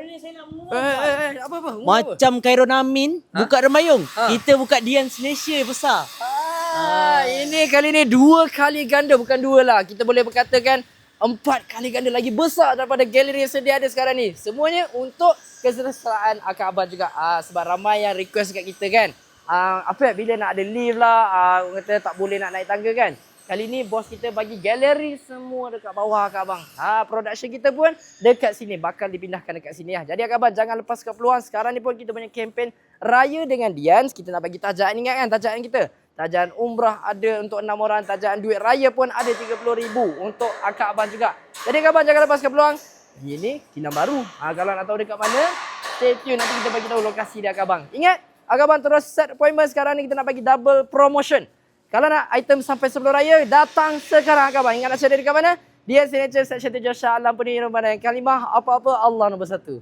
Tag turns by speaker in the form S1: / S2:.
S1: Sekarang ni saya nak muat.
S2: Apa-apa?
S1: Macam Khairul Amin buka Remayung. Kita buka Dian Malaysia besar.
S2: Ini kali ni 2 kali ganda. Bukan 2 lah. Kita boleh berkatakan 4 kali ganda lagi besar daripada galeri yang sedia ada sekarang ni. Semuanya untuk keselesaan akak abang juga. Sebab ramai yang request kat kita kan. Apa bila nak ada lift lah. Orang kata tak boleh nak naik tangga kan. Kali ni bos kita bagi galeri semua dekat bawah akak abang. Production kita pun dekat sini. Bakal dipindahkan dekat sini lah. Jadi akak abang jangan lepaskan peluang. Sekarang ni pun kita punya kempen Raya dengan Dian. Kita nak bagi tajaan, ingat kan tajaan kita? Tajaan umrah ada untuk 6 orang. Tajaan duit raya pun ada 30,000 untuk akak abang juga. Jadi akak abang jangan lepaskan peluang. Ini Kinabalu. Kalau nak tahu dekat mana, stay tune. Nanti kita bagi tahu lokasi dia akak abang. Ingat, akak abang terus set appointment. Sekarang ni kita nak bagi double promotion. Kalau nak item sampai sebelum raya, datang sekarang akak abang. Ingat nak cari dekat mana? Dia Signature Section 7 Shah Alam Pening Ramadan. Kalimah apa-apa Allah nombor 1.